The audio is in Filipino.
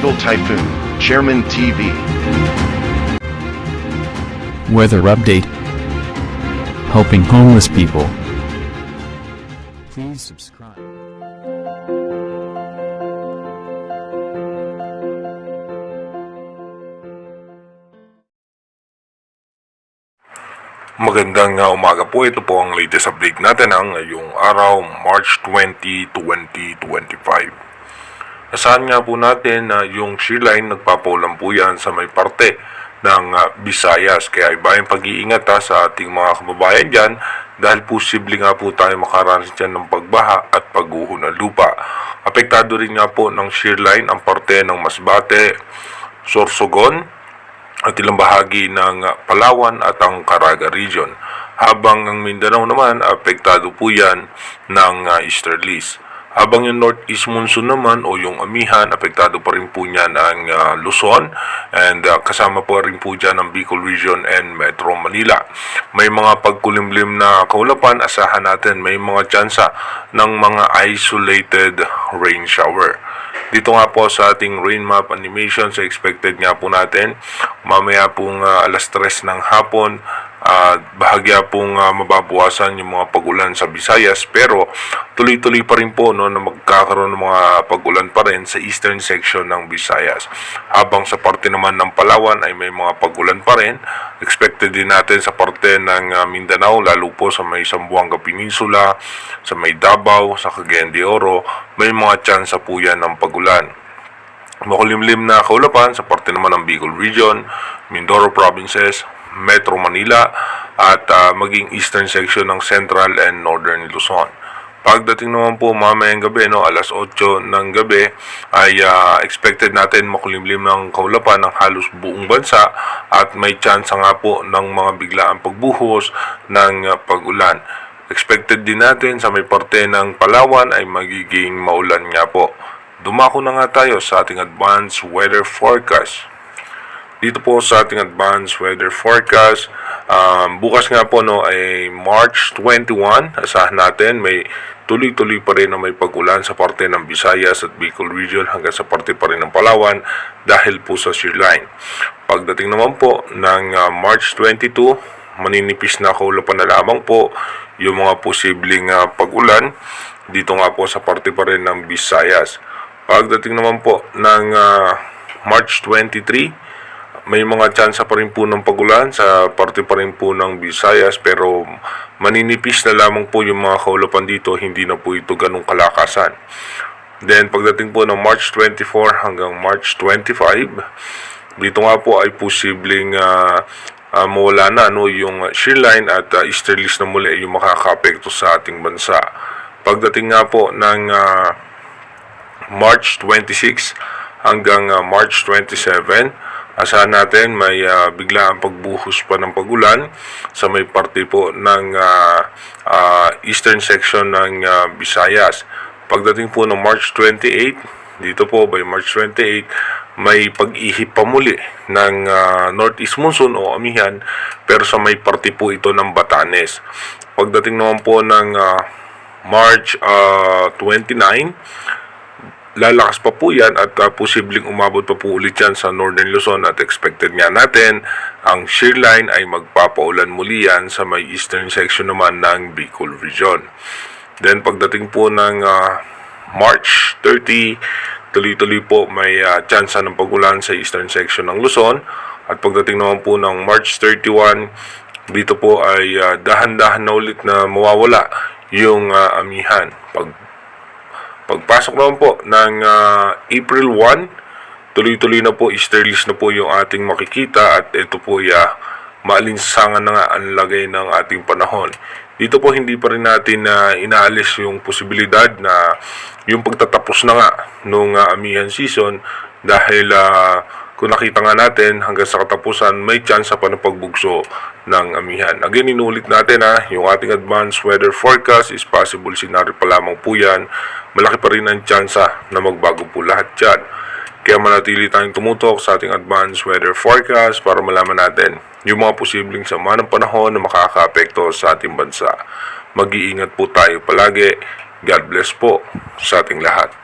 Tropical Typhoon, Chairman TV. Weather update. Helping homeless people. Please subscribe. Magandang umaga po. Ito po ang latest update natin ng ngayong araw, March 20, 2025. Asahan nga po natin na yung shear line nagpapaulan po yan sa may parte ng Visayas. Kaya ibayang pag-iingat sa ating mga kababayan dyan dahil posible nga po tayo makaranas dyan ng pagbaha at pagguho ng lupa. Apektado rin nga po ng shear line ang parte ng Masbate, Sorsogon, at ilang bahagi ng Palawan at ang Caraga region. Habang ang Mindanao naman, apektado po yan ng easterlies. Habang yung northeast monsoon naman o yung amihan, apektado pa rin po niyan ang Luzon and kasama po rin po dyan ang Bicol region and Metro Manila. May mga pagkulimlim na kaulapan, asahan natin may mga tsansa ng mga isolated rain shower. Dito nga po sa ating rain map animation, sa expected nga po natin, mamaya pong alas 3 ng hapon, bahagya pong mababawasan yung mga pag-ulan sa Visayas, pero tuloy-tuloy pa rin po na magkakaroon ng mga pag-ulan pa rin sa eastern section ng Visayas. Habang sa parte naman ng Palawan ay may mga pag-ulan pa rin, expected din natin sa parte ng Mindanao, lalo po sa may Zamboanga Peninsula, sa may Davao, sa Cagayan de Oro, may mga tsansa po yan ng pag-ulan. Makulimlim na kaulapan sa parte naman ng Bicol region, Mindoro provinces, Metro Manila at maging eastern section ng Central and Northern Luzon. Pagdating naman po mamayang gabi, alas 8 ng gabi, ay expected natin makulimlim ng kaulapan ng halos buong bansa at may chance nga po ng mga biglaang pagbuhos ng pag-ulan. Expected din natin sa may parte ng Palawan ay magiging maulan nga po. Dumako na nga tayo sa ating advanced weather forecast. Dito po sa ating advanced weather forecast, bukas nga po ay March 21, asahan natin may tuloy-tuloy pa rin na may pag-ulan sa parte ng Visayas at Bicol region hanggang sa parte pa rin ng Palawan dahil po sa shear line. Pagdating naman po ng March 22, maninipis na kaulapan na lamang po yung mga posibleng pag-ulan dito nga po sa parte pa rin ng Visayas. Pagdating naman po ng March 23, may mga tsansa pa rin po ng pag-ulan sa parte pa rin po ng Visayas, pero maninipis na lamang po yung mga kaulapan dito, hindi na po ito ganong kalakasan. Then pagdating po ng March 24 hanggang March 25, dito nga po ay posibleng mawala na yung shear line at easterlies na muli yung makaka-apekto sa ating bansa. Pagdating nga po ng March 26 hanggang March 27, asahan natin may biglaang pagbuhos pa ng pag-ulan sa may parte po ng eastern section ng Visayas. Pagdating po ng March 28, dito po by March 28, may pag-ihip pa muli ng northeast monsoon o amihan, pero sa may parte po ito ng Batanes. Pagdating naman po ng March 29, lalakas pa po yan at posibleng umabot pa po ulit yan sa Northern Luzon at expected nga natin ang shear line ay magpapaulan muli yan sa may eastern section naman ng Bicol region. Then pagdating po ng March 30, tuloy-tuloy po may tsansa ng pag-ulan sa eastern section ng Luzon at pagdating naman po ng March 31, dito po ay dahan-dahan na ulit na mawawala yung amihan. Pagpasok naman po ng April 1, tuloy-tuloy na po, easterlies na po yung ating makikita at ito po maalinsangan na nga ang lagay ng ating panahon. Dito po hindi pa rin natin inaalis yung posibilidad na yung pagtatapos na nga nung amihan season dahil kung nakita nga natin hanggang sa katapusan may chance pa ng pagbugso ng amihan. Again, inulit natin yung ating advanced weather forecast is possible scenario pa lamang po yan. Malaki pa rin ang chance na magbago po lahat dyan. Kaya manatili tayong tumutok sa ating advanced weather forecast para malaman natin yung mga posibleng sama ng panahon na makaka-apekto sa ating bansa. Mag-iingat po tayo palagi. God bless po sa ating lahat.